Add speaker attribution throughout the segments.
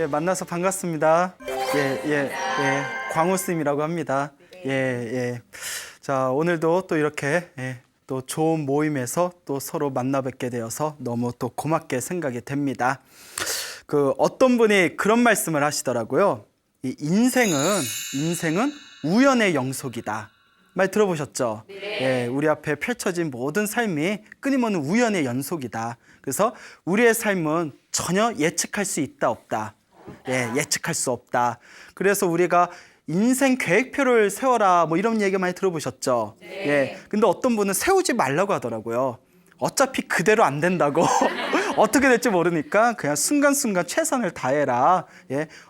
Speaker 1: 예, 만나서 반갑습니다. 광호 스님이라고 합니다. 자, 오늘도 또 이렇게 또 좋은 모임에서 또 서로 만나 뵙게 되어서 너무 또 고맙게 생각이 됩니다. 그 어떤 분이 그런 말씀을 하시더라고요. 이 인생은 우연의 영속이다. 말 들어보셨죠? 네. 우리 앞에 펼쳐진 모든 삶이 끊임없는 우연의 연속이다. 그래서 우리의 삶은 전혀 예측할 수 있다 없다. 예측할 수 없다. 그래서 우리가 인생 계획표를 세워라 뭐 이런 얘기 많이 들어보셨죠? 네. 근데 어떤 분은 세우지 말라고 하더라고요. 어차피 그대로 안 된다고. 어떻게 될지 모르니까 그냥 순간순간 최선을 다해라.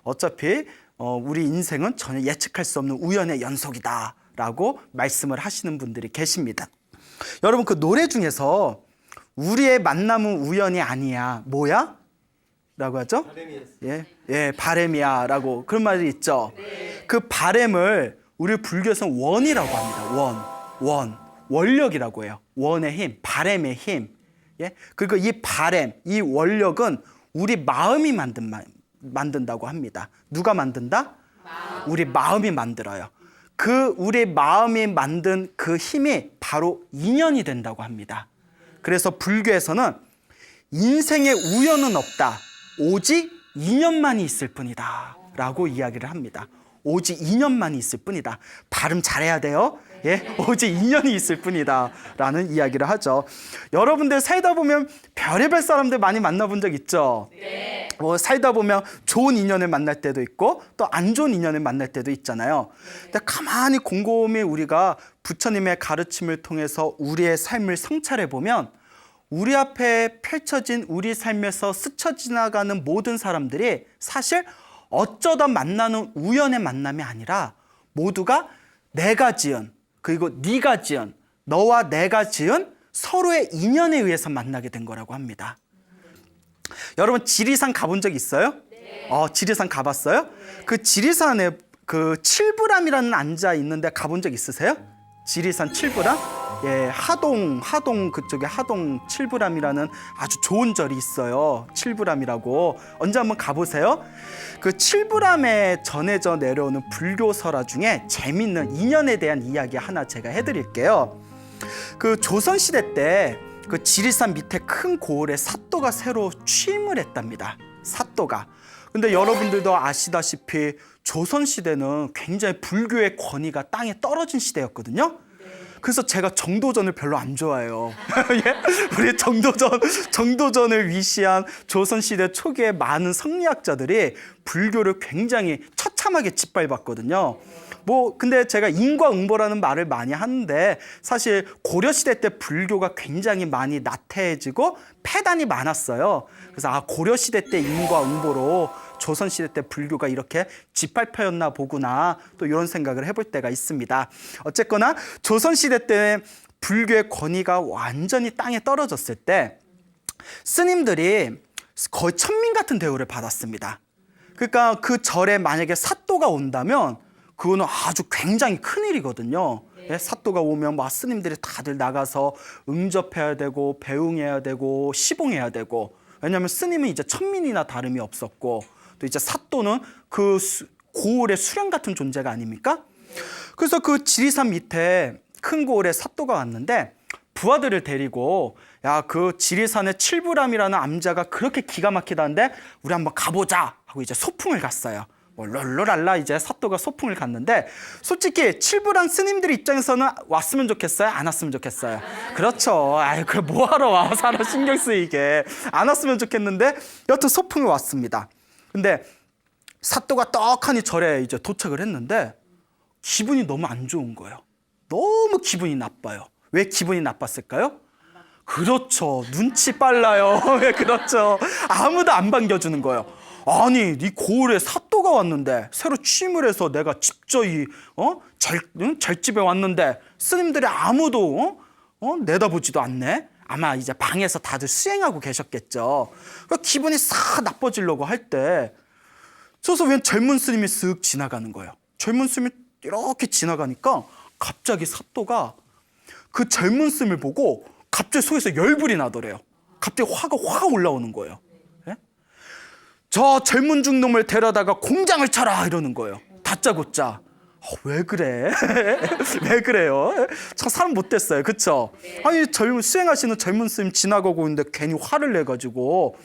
Speaker 1: 어차피 우리 인생은 전혀 예측할 수 없는 우연의 연속이다 라고 말씀을 하시는 분들이 계십니다. 여러분, 그 노래 중에서 우리의 만남은 우연이 아니야 뭐야? 라고 하죠? 바램이야 라고 그런 말이 있죠. 그 바램을 우리 불교에서는 원이라고 합니다. 원력이라고 해요. 원의 힘, 바램의 힘. 그리고 이 바램, 이 원력은 우리 마음이 만든다고 합니다. 누가 만든다? 우리 마음이 만들어요. 그 우리 마음이 만든 그 힘이 바로 인연이 된다고 합니다. 그래서 불교에서는 인생에 우연은 없다. 오직 인연만이 있을 뿐이다 라고 이야기를 합니다. 오직 인연만이 있을 뿐이다. 발음 잘해야 돼요. 오직 인연이 있을 뿐이다 라는 이야기를 하죠. 여러분들 살다 보면 별의별 사람들 많이 만나본 적 있죠? 네. 살다 보면 좋은 인연을 만날 때도 있고 또 안 좋은 인연을 만날 때도 있잖아요. 근데 가만히 곰곰이 우리가 부처님의 가르침을 통해서 우리의 삶을 성찰해 보면 우리 앞에 펼쳐진 우리 삶에서 스쳐 지나가는 모든 사람들이 사실 어쩌다 만나는 우연의 만남이 아니라 모두가 내가 지은, 그리고 네가 지은, 너와 내가 지은 서로의 인연에 의해서 만나게 된 거라고 합니다. 여러분, 지리산 가본 적 있어요? 네. 지리산 가봤어요? 네. 그 지리산에 그 칠부람이라는 안자 있는데 가본 적 있으세요? 지리산 칠부람? 하동 그쪽에 하동 칠부람이라는 아주 좋은 절이 있어요. 칠부람이라고. 언제 한번 가보세요. 그 칠부람에 전해져 내려오는 불교설화 중에 재밌는 인연에 대한 이야기 하나 제가 해드릴게요. 그 조선시대 때 그 지리산 밑에 큰 고을에 사또가 새로 취임을 했답니다. 사또가. 근데 여러분들도 아시다시피 조선시대는 굉장히 불교의 권위가 땅에 떨어진 시대였거든요. 그래서 제가 정도전을 별로 안 좋아해요. 우리 정도전을 위시한 조선시대 초기에 많은 성리학자들이 불교를 굉장히 처참하게 짓밟았거든요. 근데 제가 인과응보라는 말을 많이 하는데 사실 고려시대 때 불교가 굉장히 많이 나태해지고 폐단이 많았어요. 그래서 고려시대 때 인과응보로 조선시대 때 불교가 이렇게 짓밟혀였나 보구나 또 이런 생각을 해볼 때가 있습니다. 어쨌거나 조선시대 때 불교의 권위가 완전히 땅에 떨어졌을 때 스님들이 거의 천민 같은 대우를 받았습니다. 그러니까 그 절에 만약에 사또가 온다면 그거는 아주 굉장히 큰일이거든요. 사또가 오면 스님들이 다들 나가서 응접해야 되고 배웅해야 되고 시봉해야 되고, 왜냐하면 스님은 이제 천민이나 다름이 없었고 또 이제 사또는 그 고을의 수령 같은 존재가 아닙니까? 그래서 그 지리산 밑에 큰 고을에 사또가 왔는데 부하들을 데리고 그 지리산의 칠부람이라는 암자가 그렇게 기가 막히다는데 우리 한번 가보자 하고 이제 소풍을 갔어요. 롤롤랄라 이제 사또가 소풍을 갔는데 솔직히 칠부람 스님들 입장에서는 왔으면 좋겠어요? 안 왔으면 좋겠어요? 그렇죠. 그래 뭐하러 와? 사람 신경 쓰이게. 안 왔으면 좋겠는데 여튼 소풍이 왔습니다. 근데 사또가 떡하니 절에 이제 도착을 했는데 기분이 너무 안 좋은 거예요. 너무 기분이 나빠요. 왜 기분이 나빴을까요? 그렇죠. 눈치 빨라요. 그렇죠. 아무도 안 반겨주는 거예요. 아니, 네 고을에 사또가 왔는데 새로 취임을 해서 내가 직접 절집에 왔는데 스님들이 아무도 내다보지도 않네. 아마 이제 방에서 다들 수행하고 계셨겠죠. 그러니까 기분이 싹 나빠지려고 할 때 저서 웬 젊은 스님이 쓱 지나가는 거예요. 젊은 스님이 이렇게 지나가니까 갑자기 사또가 그 젊은 스님을 보고 갑자기 속에서 열불이 나더래요. 갑자기 화가 확 올라오는 거예요. 저 젊은 중놈을 데려다가 공장을 쳐라 이러는 거예요. 다짜고짜. 왜 그래? 왜 그래요? 참 사람 못됐어요. 그쵸? 아니 수행하시는 젊은 스님 지나가고 있는데 괜히 화를 내가지고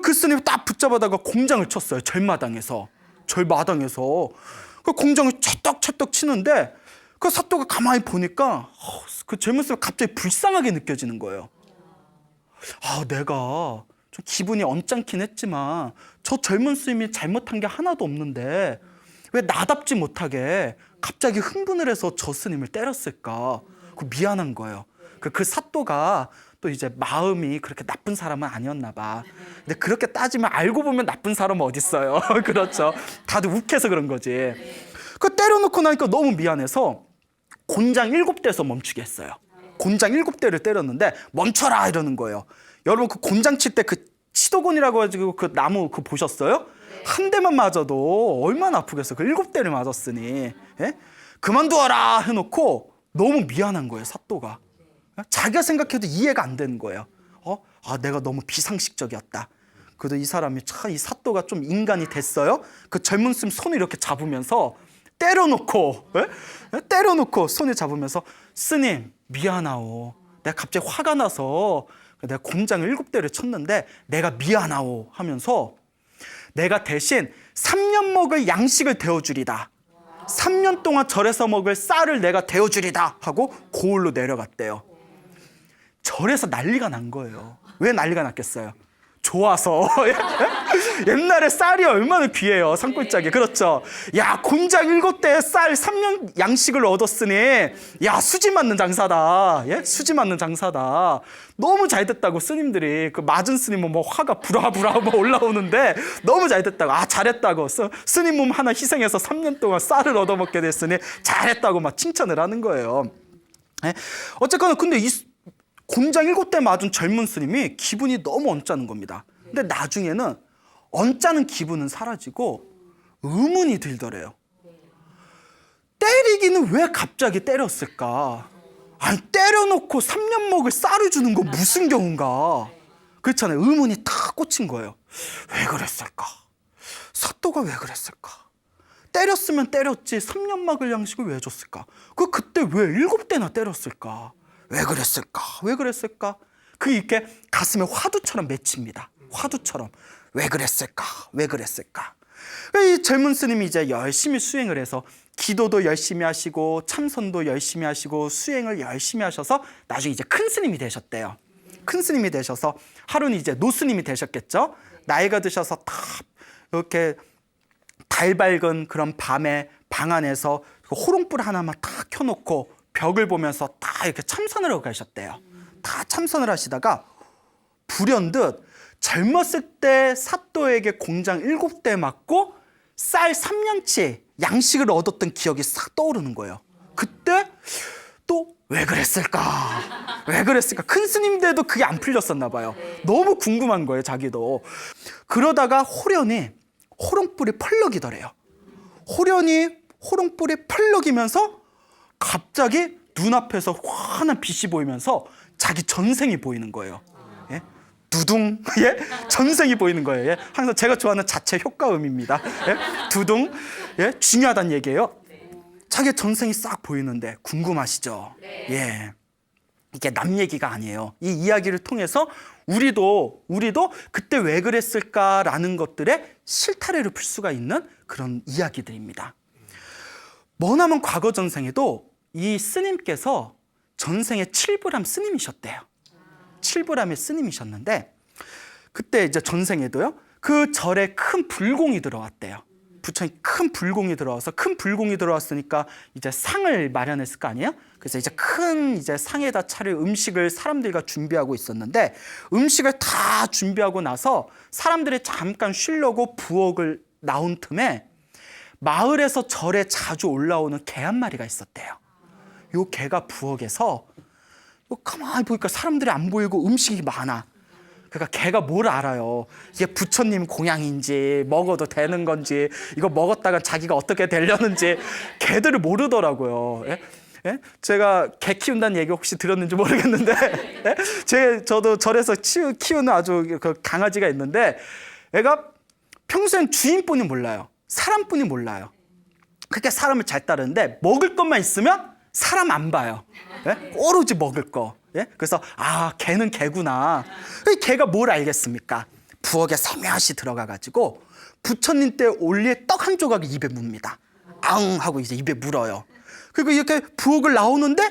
Speaker 1: 그 스님이 딱 붙잡아다가 공장을 쳤어요. 절마당에서. 그 공장을 채떡채떡 치는데 그 사또가 가만히 보니까 그 젊은 스님이 갑자기 불쌍하게 느껴지는 거예요. 내가 좀 기분이 언짢긴 했지만 저 젊은 스님이 잘못한 게 하나도 없는데 왜 나답지 못하게 갑자기 흥분을 해서 저 스님을 때렸을까? 그 미안한 거예요. 그 사또가 또 이제 마음이 그렇게 나쁜 사람은 아니었나 봐. 근데 그렇게 따지면 알고 보면 나쁜 사람은 어딨어요. 그렇죠. 다들 욱해서 그런 거지. 그 때려놓고 나니까 너무 미안해서 곤장 7대에서 멈추게 했어요. 곤장 7대를 때렸는데 멈춰라 이러는 거예요. 여러분 그 곤장 칠 때 그 치도곤이라고 해가지고 그 나무 그거 보셨어요? 한 대만 맞아도 얼마나 아프겠어. 그 7대를 맞았으니. 예? 그만두어라 해놓고 너무 미안한 거예요. 사또가. 자기가 생각해도 이해가 안 되는 거예요. 내가 너무 비상식적이었다. 그래도 이 사람이 참 이 사또가 좀 인간이 됐어요. 그 젊은 스님 손을 이렇게 잡으면서 때려놓고 손을 잡으면서 스님 미안하오. 내가 갑자기 화가 나서 내가 공장을 7대를 쳤는데 내가 미안하오 하면서 내가 대신 3년 먹을 양식을 데워주리다. 3년 동안 절에서 먹을 쌀을 내가 데워주리다 하고 고을로 내려갔대요. 절에서 난리가 난 거예요. 왜 난리가 났겠어요? 좋아서. 옛날에 쌀이 얼마나 귀해요. 산골짜기. 그렇죠. 야, 곤장 7대에 쌀 3년 양식을 얻었으니 야, 수지 맞는 장사다. 예? 수지 맞는 장사다. 너무 잘 됐다고 스님들이 그 맞은 스님은 뭐 화가 부라부라 뭐 올라오는데 너무 잘 됐다고. 잘했다고. 스님 몸 하나 희생해서 3년 동안 쌀을 얻어먹게 됐으니 잘했다고 막 칭찬을 하는 거예요. 예? 어쨌거나 근데 이 곤장 7대 맞은 젊은 스님이 기분이 너무 언짢은 겁니다. 근데 나중에는 언짢은 기분은 사라지고 의문이 들더래요. 때리기는 왜 갑자기 때렸을까? 아니 때려놓고 3년 먹을 쌀을 주는 거 무슨 경우인가? 그렇잖아요. 의문이 탁 꽂힌 거예요. 왜 그랬을까? 사또가 왜 그랬을까? 때렸으면 때렸지 3년 먹을 양식을 왜 줬을까? 그때 왜 7대나 때렸을까? 왜 그랬을까? 그게 이렇게 가슴에 화두처럼 맺힙니다. 화두처럼. 왜 그랬을까? 이 젊은 스님이 이제 열심히 수행을 해서 기도도 열심히 하시고 참선도 열심히 하시고 수행을 열심히 하셔서 나중에 이제 큰 스님이 되셨대요. 큰 스님이 되셔서 하루는 이제 노스님이 되셨겠죠? 나이가 드셔서 다 이렇게 달 밝은 그런 밤에 방 안에서 호롱불 하나만 딱 켜놓고 벽을 보면서 다 이렇게 참선을 하고 가셨대요. 다 참선을 하시다가 불현듯 젊었을 때 사또에게 공장 7대 맞고 쌀 3년치 양식을 얻었던 기억이 싹 떠오르는 거예요. 그때 또 왜 그랬을까? 큰 스님인데도 그게 안 풀렸었나 봐요. 너무 궁금한 거예요, 자기도. 그러다가 호련히 호롱불이 펄럭이더래요. 호롱불이 펄럭이면서 갑자기 눈앞에서 환한 빛이 보이면서 자기 전생이 보이는 거예요. 예? 두둥. 예? 전생이 보이는 거예요. 예? 항상 제가 좋아하는 자체 효과음입니다. 예? 두둥. 예? 중요하다는 얘기예요. 자기 전생이 싹 보이는데 궁금하시죠? 예. 이게 남 얘기가 아니에요. 이 이야기를 통해서 우리도 그때 왜 그랬을까라는 것들의 실타래를 풀 수가 있는 그런 이야기들입니다. 머나먼 과거 전생에도 이 스님께서 전생에 칠부람 스님이셨대요. 칠부람의 스님이셨는데 그때 이제 전생에도요. 그 절에 큰 불공이 들어왔대요. 부처님 큰 불공이 들어와서 큰 불공이 들어왔으니까 이제 상을 마련했을 거 아니에요? 그래서 이제 큰 이제 상에다 차릴 음식을 사람들과 준비하고 있었는데 음식을 다 준비하고 나서 사람들이 잠깐 쉬려고 부엌을 나온 틈에 마을에서 절에 자주 올라오는 개 한 마리가 있었대요. 요 개가 부엌에서 가만히 보니까 사람들이 안 보이고 음식이 많아. 그러니까 개가 뭘 알아요. 이게 부처님 공양인지 먹어도 되는 건지 이거 먹었다가 자기가 어떻게 되려는지 개들을 모르더라고요. 예? 예? 제가 개 키운다는 얘기 혹시 들었는지 모르겠는데 저도 절에서 키우는 아주 그 강아지가 있는데 애가 평소엔 주인뿐이 몰라요. 사람뿐이 몰라요. 그렇게 사람을 잘 따르는데 먹을 것만 있으면 사람 안 봐요. 예? 오로지 먹을 거. 예? 그래서 개는 개구나. 개가 뭘 알겠습니까? 부엌에 살며시 들어가가지고 부처님 때 올릴 떡 한 조각을 입에 묻니다. 앙 하고 이제 입에 물어요. 그리고 이렇게 부엌을 나오는데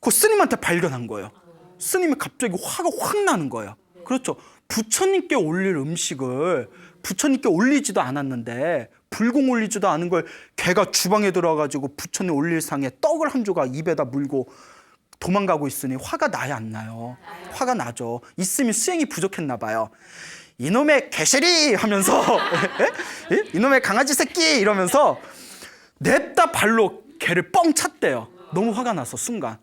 Speaker 1: 그 스님한테 발견한 거예요. 스님이 갑자기 화가 확 나는 거예요. 그렇죠. 부처님께 올릴 음식을 부처님께 올리지도 않았는데 불공 올리지도 않은 걸 걔가 주방에 들어가가지고 부처님 올릴 상에 떡을 한 조각 입에다 물고 도망가고 있으니 화가 나야 안 나요? 화가 나죠. 있으면 수행이 부족했나 봐요. 이놈의 개시리 하면서 이놈의 강아지 새끼 이러면서 냅다 발로 걔를 뻥 찼대요. 너무 화가 나서 순간.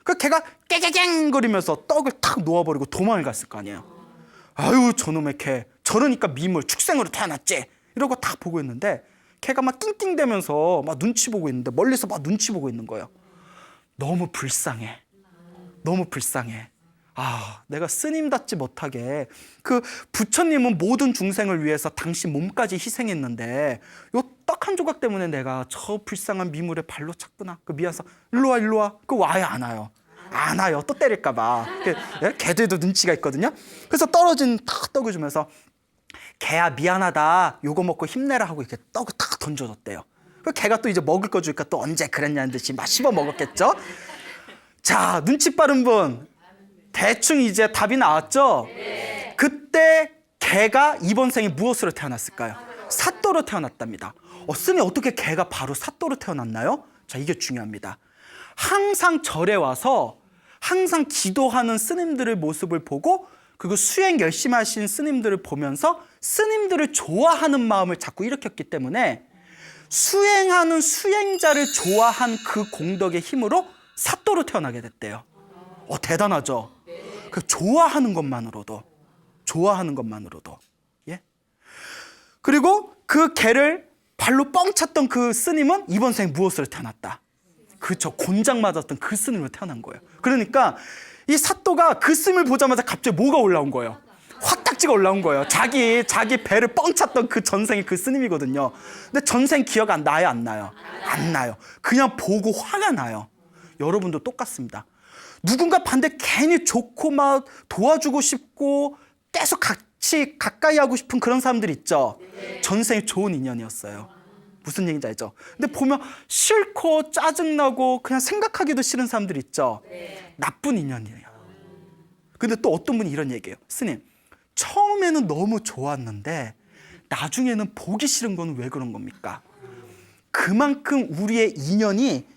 Speaker 1: 그 걔가 깨갱갱 거리면서 떡을 탁 놓아버리고 도망을 갔을 거 아니에요. 아유 저놈의 개 저러니까 미물 축생으로 태어났지 이러고 딱 보고 있는데 걔가 막 띵띵대면서 막 눈치 보고 있는데 멀리서 막 눈치 보고 있는 거예요. 너무 불쌍해. 너무 불쌍해. 내가 스님답지 못하게 그 부처님은 모든 중생을 위해서 당신 몸까지 희생했는데 요 떡 한 조각 때문에 내가 저 불쌍한 미물에 발로 찼구나. 그 미안해서 일로 와. 그 와야 안 와요. 안 와요. 또 때릴까 봐. 개들도 눈치가 있거든요. 그래서 떨어진 떡을 주면서 개야 미안하다. 요거 먹고 힘내라 하고 이렇게 떡을 탁 던져줬대요. 그 개가 또 이제 먹을 거 주니까 또 언제 그랬냐는 듯이 막 씹어 먹었겠죠. 자, 눈치 빠른 분 대충 이제 답이 나왔죠? 네. 그때 개가 이번 생에 무엇으로 태어났을까요? 사또로 태어났답니다. 스님 어떻게 개가 바로 사또로 태어났나요? 자, 이게 중요합니다. 항상 절에 와서 항상 기도하는 스님들의 모습을 보고 그리고 수행 열심히 하신 스님들을 보면서 스님들을 좋아하는 마음을 자꾸 일으켰기 때문에 수행하는 수행자를 좋아한 그 공덕의 힘으로 사또로 태어나게 됐대요. 대단하죠? 그 좋아하는 것만으로도 예? 그리고 그 개를 발로 뻥 찼던 그 스님은 이번 생에 무엇으로 태어났다? 그렇죠. 곤장 맞았던 그 스님으로 태어난 거예요. 그러니까 이 사또가 그 스님을 보자마자 갑자기 뭐가 올라온 거예요? 화딱지가 올라온 거예요. 자기 배를 뻥 찼던 그 전생이 그 스님이거든요. 근데 전생 기억 안 나요? 안 나요? 안 나요. 그냥 보고 화가 나요. 여러분도 똑같습니다. 누군가 반대 괜히 좋고 막 도와주고 싶고 계속 같이 가까이 하고 싶은 그런 사람들 있죠. 전생에 좋은 인연이었어요. 무슨 얘기인지 알죠? 근데 보면 싫고 짜증나고 그냥 생각하기도 싫은 사람들 있죠. 나쁜 인연이에요. 근데 또 어떤 분이 이런 얘기해요. 스님, 처음에는 너무 좋았는데 나중에는 보기 싫은 건 왜 그런 겁니까? 그만큼 우리의 인연이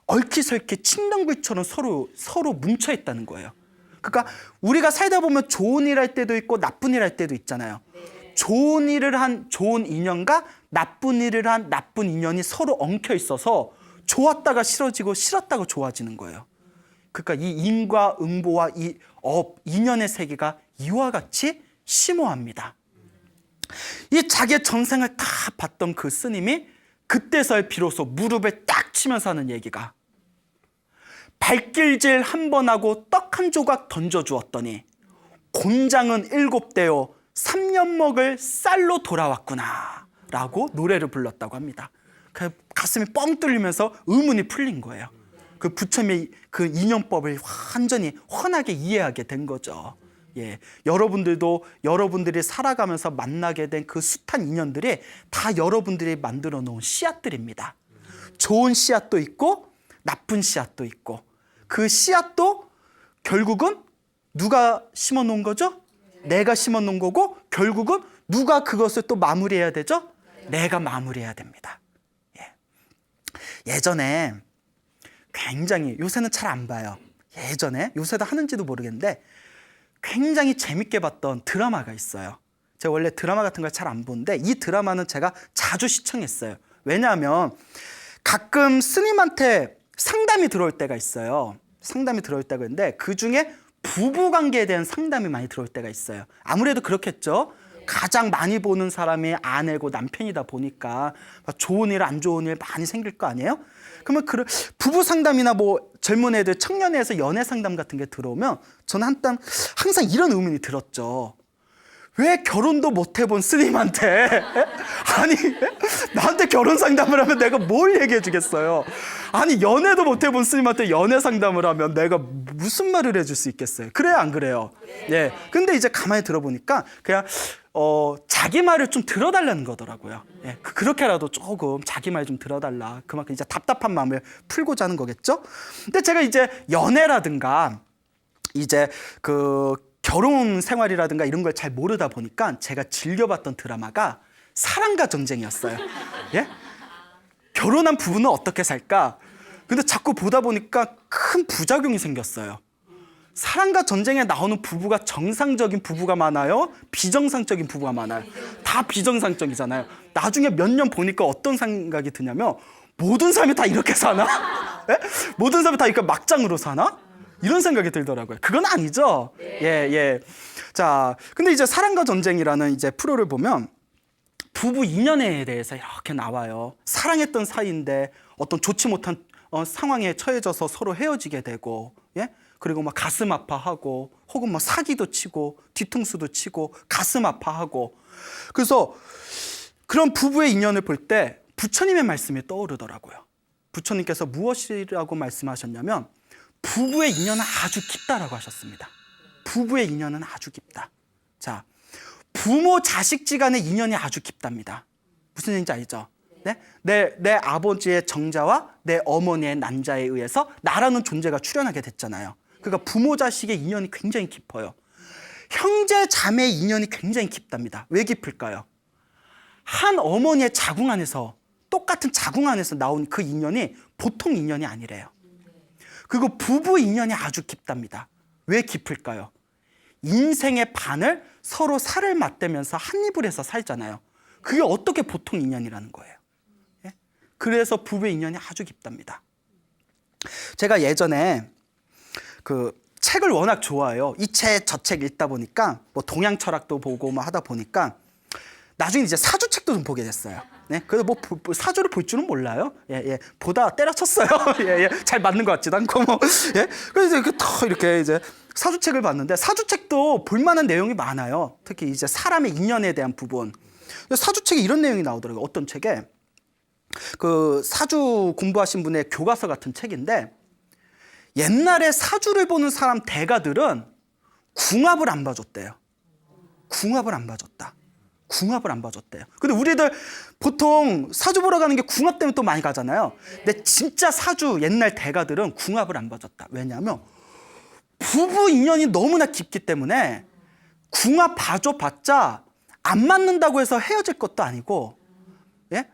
Speaker 1: 얽히설키 침낭불처럼 서로 뭉쳐 있다는 거예요. 그러니까 우리가 살다 보면 좋은 일 할 때도 있고 나쁜 일 할 때도 있잖아요. 좋은 일을 한 좋은 인연과 나쁜 일을 한 나쁜 인연이 서로 엉켜 있어서 좋았다가 싫어지고 싫었다가 좋아지는 거예요. 그러니까 이 인과응보와 이 인연의 세계가 이와 같이 심오합니다. 이 자기의 전생을 다 봤던 그 스님이 그때서야 비로소 무릎을 딱 치면서 하는 얘기가 발길질 한 번 하고 떡 한 조각 던져주었더니 곤장은 7대요 3년 먹을 쌀로 돌아왔구나 라고 노래를 불렀다고 합니다. 그 가슴이 뻥 뚫리면서 의문이 풀린 거예요. 그 부처님의 그 인연법을 완전히 훤하게 이해하게 된 거죠. 예, 여러분들도 여러분들이 살아가면서 만나게 된 그 숱한 인연들이 다 여러분들이 만들어 놓은 씨앗들입니다. 좋은 씨앗도 있고 나쁜 씨앗도 있고 그 씨앗도 결국은 누가 심어 놓은 거죠? 내가 심어 놓은 거고 결국은 누가 그것을 또 마무리해야 되죠? 내가 마무리해야 됩니다. 예. 예전에 굉장히 요새는 잘 안 봐요. 예전에 요새도 하는지도 모르겠는데 굉장히 재밌게 봤던 드라마가 있어요. 제가 원래 드라마 같은 걸 잘 안 보는데 이 드라마는 제가 자주 시청했어요. 왜냐하면 가끔 스님한테 상담이 들어올 때가 있어요. 상담이 들어올 때가 있는데 그중에 부부관계에 대한 상담이 많이 들어올 때가 있어요. 아무래도 그렇겠죠. 가장 많이 보는 사람이 아내고 남편이다 보니까 좋은 일, 안 좋은 일 많이 생길 거 아니에요? 그러면 부부 상담이나 뭐 젊은 애들, 청년회에서 연애 상담 같은 게 들어오면 저는 항상 이런 의문이 들었죠. 왜 결혼도 못 해본 스님한테 아니 나한테 결혼 상담을 하면 내가 뭘 얘기해 주겠어요? 아니 연애도 못 해본 스님한테 연애 상담을 하면 내가 무슨 말을 해줄 수 있겠어요? 그래요 안 그래요? 예. 근데 이제 가만히 들어보니까 그냥 자기 말을 좀 들어달라는 거더라고요. 예. 그렇게라도 조금 자기 말 좀 들어달라. 그만큼 이제 답답한 마음을 풀고자 하는 거겠죠? 근데 제가 이제 연애라든가 이제 그 결혼 생활이라든가 이런 걸 잘 모르다 보니까 제가 즐겨봤던 드라마가 사랑과 전쟁이었어요. 예? 결혼한 부부는 어떻게 살까? 근데 자꾸 보다 보니까 큰 부작용이 생겼어요. 사랑과 전쟁에 나오는 부부가 정상적인 부부가 많아요? 비정상적인 부부가 많아요? 다 비정상적이잖아요. 나중에 몇 년 보니까 어떤 생각이 드냐면 모든 사람이 다 이렇게 사나? 예? 모든 사람이 다 이렇게 막장으로 사나? 이런 생각이 들더라고요. 그건 아니죠. 예. 자, 근데 이제 사랑과 전쟁이라는 이제 프로를 보면 부부 인연에 대해서 이렇게 나와요. 사랑했던 사이인데 어떤 좋지 못한 상황에 처해져서 서로 헤어지게 되고, 예? 그리고 막 가슴 아파하고, 혹은 뭐 사기도 치고, 뒤통수도 치고, 가슴 아파하고. 그래서 그런 부부의 인연을 볼 때 부처님의 말씀이 떠오르더라고요. 부처님께서 무엇이라고 말씀하셨냐면 부부의 인연은 아주 깊다라고 하셨습니다. 부부의 인연은 아주 깊다. 자, 부모 자식지간의 인연이 아주 깊답니다. 무슨 얘기인지 알죠? 네? 내 아버지의 정자와 내 어머니의 난자에 의해서 나라는 존재가 출현하게 됐잖아요. 그러니까 부모 자식의 인연이 굉장히 깊어요. 형제 자매의 인연이 굉장히 깊답니다. 왜 깊을까요? 한 어머니의 자궁 안에서 똑같은 자궁 안에서 나온 그 인연이 보통 인연이 아니래요. 그리고 부부 인연이 아주 깊답니다. 왜 깊을까요? 인생의 반을 서로 살을 맞대면서 한 입을 해서 살잖아요. 그게 어떻게 보통 인연이라는 거예요. 예? 그래서 부부의 인연이 아주 깊답니다. 제가 예전에 그 책을 워낙 좋아해요. 이 책 저 책 읽다 보니까 뭐 동양 철학도 보고 뭐 하다 보니까 나중에 이제 사주책도 좀 보게 됐어요. 네, 그래서 뭐 사주를 볼 줄은 몰라요. 예. 보다 때려쳤어요. 예. 잘 맞는 것 같지도 않고 뭐. 예. 그래서 이렇게 이제 사주책을 봤는데 사주책도 볼만한 내용이 많아요. 특히 이제 사람의 인연에 대한 부분. 사주책에 이런 내용이 나오더라고요. 어떤 책에 그 사주 공부하신 분의 교과서 같은 책인데 옛날에 사주를 보는 사람 대가들은 궁합을 안 봐줬대요. 궁합을 안 봐줬다. 궁합을 안 봐줬대요. 근데 우리들 보통 사주 보러 가는 게 궁합 때문에 또 많이 가잖아요. 근데 진짜 사주 옛날 대가들은 궁합을 안 봐줬다. 왜냐하면 부부 인연이 너무나 깊기 때문에 궁합 봐줘봤자 안 맞는다고 해서 헤어질 것도 아니고, 예?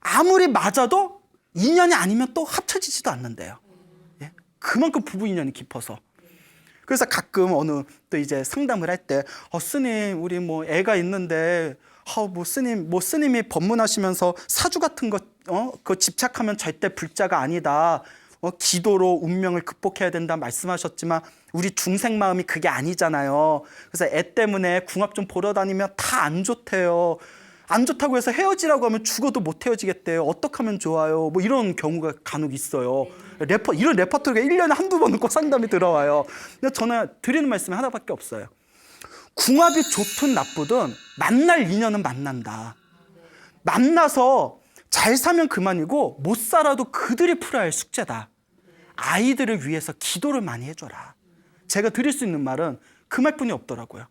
Speaker 1: 아무리 맞아도 인연이 아니면 또 합쳐지지도 않는데요. 예? 그만큼 부부 인연이 깊어서. 그래서 가끔 어느 또 이제 상담을 할 때 스님 우리 뭐 애가 있는데 스님이 법문하시면서 사주 같은 거 그거 집착하면 절대 불자가 아니다. 기도로 운명을 극복해야 된다 말씀하셨지만 우리 중생 마음이 그게 아니잖아요. 그래서 애 때문에 궁합 좀 보러 다니면 다 안 좋대요. 안 좋다고 해서 헤어지라고 하면 죽어도 못 헤어지겠대요. 어떻게 하면 좋아요? 뭐 이런 경우가 간혹 있어요. 이런 레퍼토리가 1년에 한두 번은 꼭 상담이 들어와요. 근데 저는 드리는 말씀이 하나밖에 없어요. 궁합이 좋든 나쁘든 만날 인연은 만난다. 만나서 잘 사면 그만이고 못 살아도 그들이 풀어야 할 숙제다. 아이들을 위해서 기도를 많이 해줘라. 제가 드릴 수 있는 말은 그 말뿐이 없더라고요.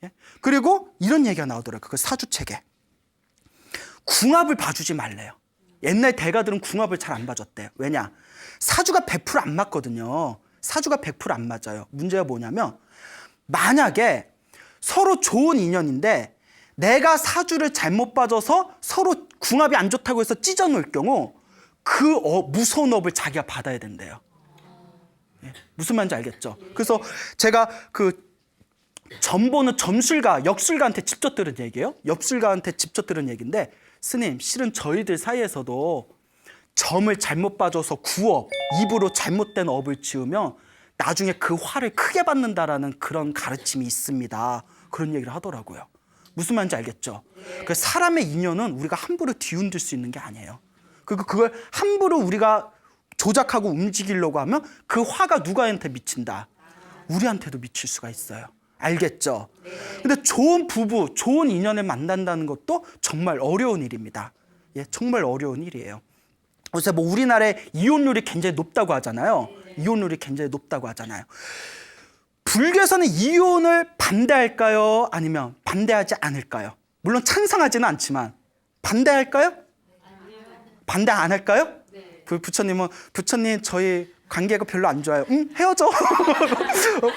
Speaker 1: 예? 그리고 이런 얘기가 나오더라고요. 그 사주책에. 궁합을 봐주지 말래요. 옛날 대가들은 궁합을 잘 안 봐줬대요. 왜냐? 사주가 100% 안 맞거든요. 사주가 100% 안 맞아요. 문제가 뭐냐면 만약에 서로 좋은 인연인데 내가 사주를 잘못 봐줘서 서로 궁합이 안 좋다고 해서 찢어놓을 경우 그 무서운 업을 자기가 받아야 된대요. 예, 무슨 말인지 알겠죠? 그래서 제가 그 점보는 점술가, 역술가한테 직접 들은 얘기예요. 역술가한테 직접 들은 얘기인데 스님, 실은 저희들 사이에서도 점을 잘못 봐줘서 구업, 입으로 잘못된 업을 지으면 나중에 그 화를 크게 받는다라는 그런 가르침이 있습니다. 그런 얘기를 하더라고요. 무슨 말인지 알겠죠? 그 사람의 인연은 우리가 함부로 뒤흔들 수 있는 게 아니에요. 그리고 그걸 함부로 우리가 조작하고 움직이려고 하면 그 화가 누구한테 미친다? 우리한테도 미칠 수가 있어요. 알겠죠? 근데 좋은 부부, 좋은 인연을 만난다는 것도 정말 어려운 일입니다. 예, 정말 어려운 일이에요. 그래서 뭐 우리나라의 이혼율이 굉장히 높다고 하잖아요. 이혼율이 굉장히 높다고 하잖아요. 불교에서는 이혼을 반대할까요? 아니면 반대하지 않을까요? 물론 찬성하지는 않지만 반대할까요? 반대 안 할까요? 부처님은 부처님 저희 관계가 별로 안 좋아요. 응? 헤어져.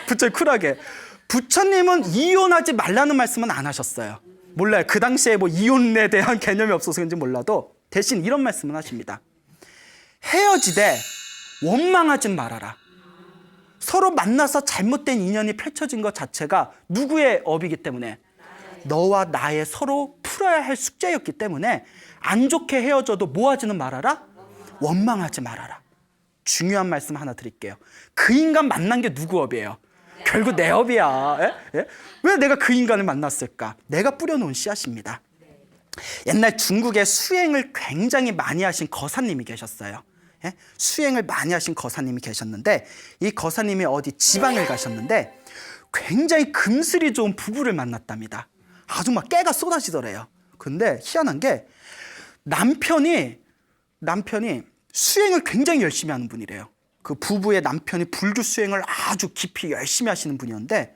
Speaker 1: 부처님 쿨하게. 부처님은 이혼하지 말라는 말씀은 안 하셨어요. 몰라요. 그 당시에 뭐 이혼에 대한 개념이 없어서 그런지 몰라도 대신 이런 말씀을 하십니다. 헤어지되 원망하지 말아라. 서로 만나서 잘못된 인연이 펼쳐진 것 자체가 누구의 업이기 때문에 너와 나의 서로 풀어야 할 숙제였기 때문에 안 좋게 헤어져도 뭐 하지는 말아라? 원망하지 말아라. 중요한 말씀 하나 드릴게요. 그 인간 만난 게 누구 업이에요? 결국 내 업이야. 예? 예? 왜 내가 그 인간을 만났을까? 내가 뿌려놓은 씨앗입니다. 옛날 중국에 수행을 굉장히 많이 하신 거사님이 계셨어요. 예? 수행을 많이 하신 거사님이 계셨는데 이 거사님이 어디 지방을 가셨는데 굉장히 금슬이 좋은 부부를 만났답니다. 아주 막 깨가 쏟아지더래요. 근데 희한한 게 남편이 수행을 굉장히 열심히 하는 분이래요. 그 부부의 남편이 불교 수행을 아주 깊이 열심히 하시는 분이었는데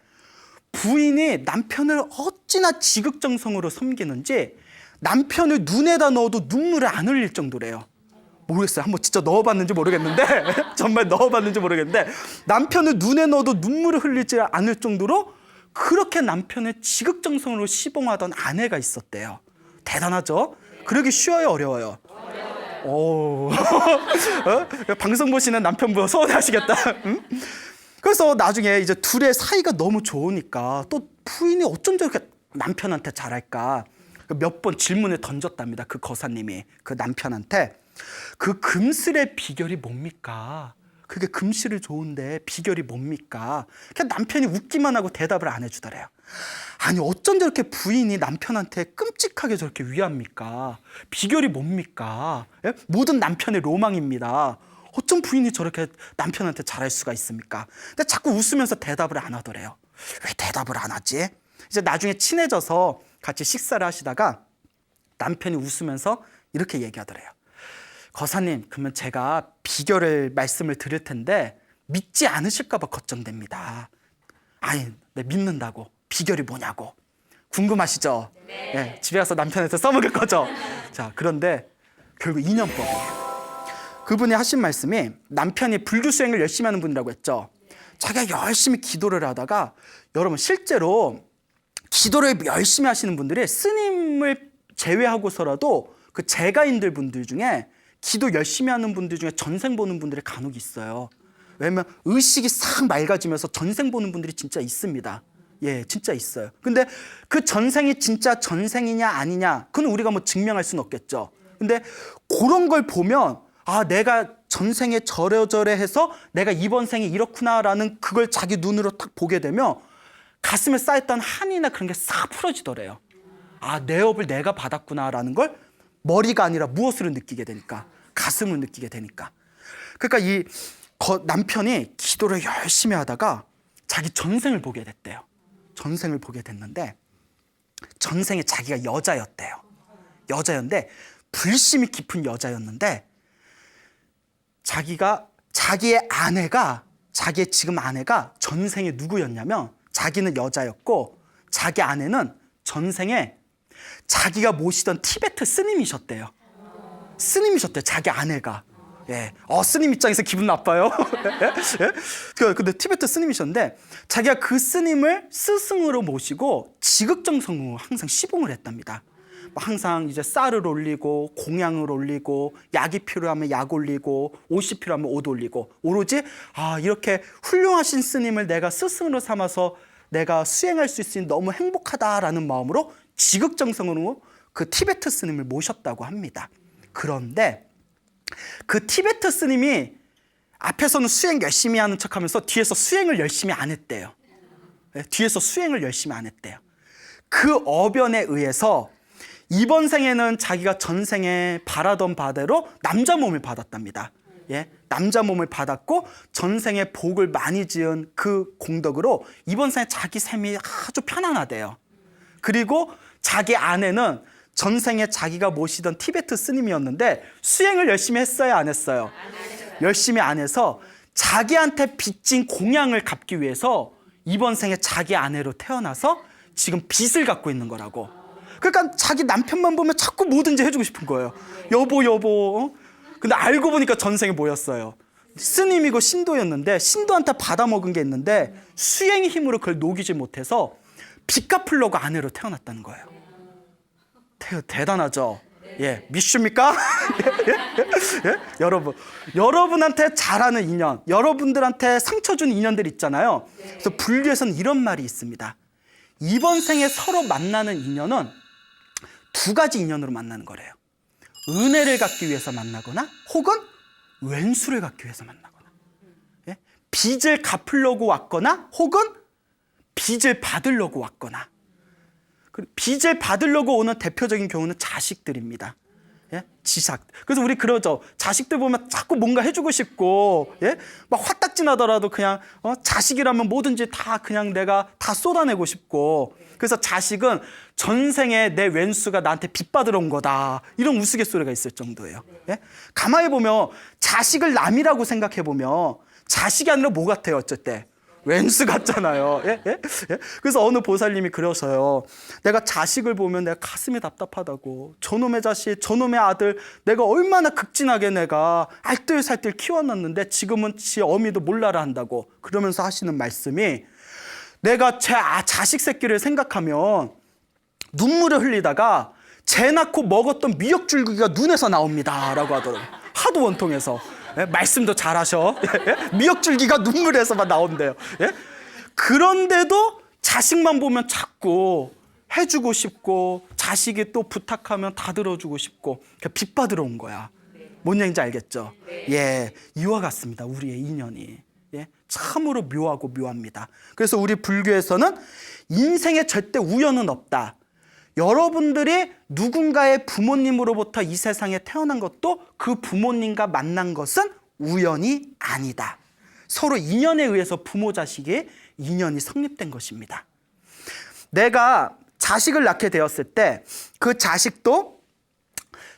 Speaker 1: 부인이 남편을 어찌나 지극정성으로 섬기는지 남편을 눈에다 넣어도 눈물을 안 흘릴 정도래요. 모르겠어요. 한번 진짜 넣어봤는지 모르겠는데 정말 넣어봤는지 모르겠는데 남편을 눈에 넣어도 눈물을 흘리지 않을 정도로 그렇게 남편을 지극정성으로 시봉하던 아내가 있었대요. 대단하죠? 그러기 쉬워요, 어려워요? 오. 방송 보시는 남편분 서운해하시겠다. 응? 그래서 나중에 이제 둘의 사이가 너무 좋으니까 또 부인이 어쩜 저렇게 남편한테 잘할까 몇 번 질문을 던졌답니다. 그 거사님이 그 남편한테 그 금슬의 비결이 뭡니까? 그게 금실을 좋은데 비결이 뭡니까? 그냥 남편이 웃기만 하고 대답을 안 해주더래요. 아니 어쩜 저렇게 부인이 남편한테 끔찍하게 저렇게 위합니까? 비결이 뭡니까? 예? 모든 남편의 로망입니다. 어쩜 부인이 저렇게 남편한테 잘할 수가 있습니까? 근데 자꾸 웃으면서 대답을 안 하더래요. 왜 대답을 안 하지? 이제 나중에 친해져서 같이 식사를 하시다가 남편이 웃으면서 이렇게 얘기하더래요. 거사님, 그러면 제가 비결을 말씀을 드릴 텐데 믿지 않으실까 봐 걱정됩니다. 아니, 네, 믿는다고. 비결이 뭐냐고. 궁금하시죠? 네. 네, 집에 가서 남편한테 써먹을 거죠? 자, 그런데 결국 인연법이에요. 그분이 하신 말씀이 남편이 불교 수행을 열심히 하는 분이라고 했죠. 자기가 열심히 기도를 하다가 여러분 실제로 기도를 열심히 하시는 분들이 스님을 제외하고서라도 그 재가인들 분들 중에 기도 열심히 하는 분들 중에 전생 보는 분들이 간혹 있어요. 왜냐면 의식이 싹 맑아지면서 전생 보는 분들이 진짜 있습니다. 예, 진짜 있어요. 근데 그 전생이 진짜 전생이냐 아니냐 그건 우리가 뭐 증명할 수는 없겠죠. 근데 그런 걸 보면 아, 내가 전생에 저래저래 해서 내가 이번 생에 이렇구나라는 그걸 자기 눈으로 딱 보게 되면 가슴에 쌓였던 한이나 그런 게 싹 풀어지더래요. 아, 내 업을 내가 받았구나라는 걸 머리가 아니라 무엇으로 느끼게 되니까 가슴으로 느끼게 되니까. 그러니까 이 남편이 기도를 열심히 하다가 자기 전생을 보게 됐대요. 전생을 보게 됐는데 전생에 자기가 여자였대요. 여자였는데 불심이 깊은 여자였는데 자기의 지금 아내가 전생에 누구였냐면 자기는 여자였고 자기 아내는 전생에 자기가 모시던 티베트 스님이셨대요. 스님이셨대요. 자기 아내가. 예. 스님 입장에서 기분 나빠요. 예? 근데 티베트 스님이셨는데 자기가 그 스님을 스승으로 모시고 지극정성으로 항상 시봉을 했답니다. 항상 이제 쌀을 올리고 공양을 올리고 약이 필요하면 약 올리고 옷이 필요하면 옷 올리고 오로지 이렇게 훌륭하신 스님을 내가 스승으로 삼아서 내가 수행할 수 있으니 너무 행복하다라는 마음으로 지극정성으로 그 티베트 스님을 모셨다고 합니다. 그런데 그 티베트 스님이 앞에서는 수행 열심히 하는 척하면서 뒤에서 수행을 열심히 안 했대요. 뒤에서 수행을 열심히 안 했대요. 그 어변에 의해서 이번 생에는 자기가 전생에 바라던 바대로 남자 몸을 받았답니다. 예, 남자 몸을 받았고 전생에 복을 많이 지은 그 공덕으로 이번 생에 자기 삶이 아주 편안하대요. 그리고 자기 아내는 전생에 자기가 모시던 티베트 스님이었는데 수행을 열심히 했어요, 안 했어요? 열심히 안 해서 자기한테 빚진 공양을 갚기 위해서 이번 생에 자기 아내로 태어나서 지금 빚을 갖고 있는 거라고. 그러니까 자기 남편만 보면 자꾸 뭐든지 해주고 싶은 거예요. 여보 여보. 근데 알고 보니까 전생에 뭐였어요? 스님이고 신도였는데 신도한테 받아먹은 게 있는데 수행의 힘으로 그걸 녹이지 못해서 빚 갚으려고 아내로 태어났다는 거예요. 대단하죠? 예, 믿습니까? 예? 여러분한테 잘하는 인연, 여러분들한테 상처 준 인연들 있잖아요. 그래서 불교에서는 이런 말이 있습니다. 이번 생에 서로 만나는 인연은 두 가지 인연으로 만나는 거래요. 은혜를 갖기 위해서 만나거나 혹은 왼수를 갖기 위해서 만나거나. 예? 빚을 갚으려고 왔거나 혹은 빚을 받으려고 왔거나. 빚을 받으려고 오는 대표적인 경우는 자식들입니다. 예? 지삭. 그래서 우리 그러죠. 자식들 보면 자꾸 뭔가 해주고 싶고, 예? 막 화딱지 나더라도 그냥 자식이라면 뭐든지 다 그냥 내가 다 쏟아내고 싶고. 그래서 자식은 전생에 내 왼수가 나한테 빚 받으러 온 거다. 이런 우스갯소리가 있을 정도예요. 예? 가만히 보면 자식을 남이라고 생각해 보면 자식이 아니라 뭐 같아요, 어쩔 때? 왼수 같잖아요. 예? 예? 예? 그래서 어느 보살님이 그러셔요. 내가 자식을 보면 내가 가슴이 답답하다고. 저놈의 자식, 저놈의 아들 내가 얼마나 극진하게 내가 알뜰살뜰 키워놨는데 지금은 지 어미도 몰라라 한다고. 그러면서 하시는 말씀이 내가 제 자식 새끼를 생각하면 눈물을 흘리다가 재 낳고 먹었던 미역줄기가 눈에서 나옵니다 라고 하더라고요. 하도 원통해서. 예? 말씀도 잘하셔. 예? 미역줄기가 눈물에서만 나온대요. 예? 그런데도 자식만 보면 자꾸 해주고 싶고 자식이 또 부탁하면 다 들어주고 싶고 빚 받으러 온 거야. 뭔 얘기인지 알겠죠? 예, 이와 같습니다. 우리의 인연이. 예? 참으로 묘하고 묘합니다. 그래서 우리 불교에서는 인생에 절대 우연은 없다. 여러분들이 누군가의 부모님으로부터 이 세상에 태어난 것도 그 부모님과 만난 것은 우연이 아니다. 서로 인연에 의해서 부모 자식의 인연이 성립된 것입니다. 내가 자식을 낳게 되었을 때 그 자식도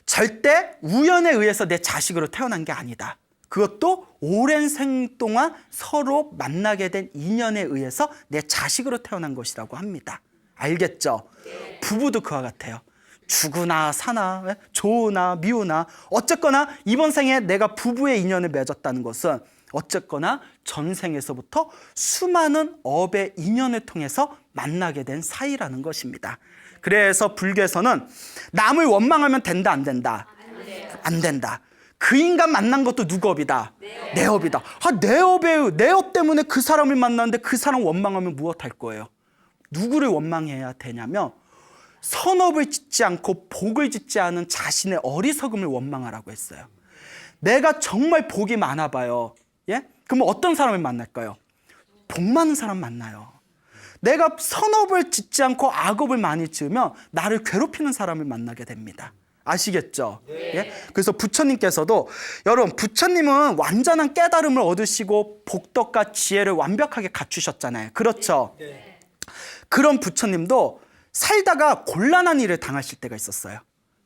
Speaker 1: 절대 우연에 의해서 내 자식으로 태어난 게 아니다. 그것도 오랜 생 동안 서로 만나게 된 인연에 의해서 내 자식으로 태어난 것이라고 합니다. 알겠죠? 부부도 그와 같아요. 죽으나 사나 좋으나 미우나 어쨌거나 이번 생에 내가 부부의 인연을 맺었다는 것은 어쨌거나 전생에서부터 수많은 업의 인연을 통해서 만나게 된 사이라는 것입니다. 그래서 불교에서는 남을 원망하면 된다 안 된다? 안 된다. 그 인간 만난 것도 누구 업이다? 내 업이다. 내 업 때문에 그 사람을 만났는데 그 사람 원망하면 무엇할 거예요? 누구를 원망해야 되냐면 선업을 짓지 않고 복을 짓지 않은 자신의 어리석음을 원망하라고 했어요. 내가 정말 복이 많아 봐요. 예? 그러면 어떤 사람을 만날까요? 복 많은 사람 만나요. 내가 선업을 짓지 않고 악업을 많이 지으면 나를 괴롭히는 사람을 만나게 됩니다. 아시겠죠? 예? 그래서 부처님께서도 여러분 부처님은 완전한 깨달음을 얻으시고 복덕과 지혜를 완벽하게 갖추셨잖아요. 그렇죠? 그런 부처님도 살다가 곤란한 일을 당하실 때가 있었어요.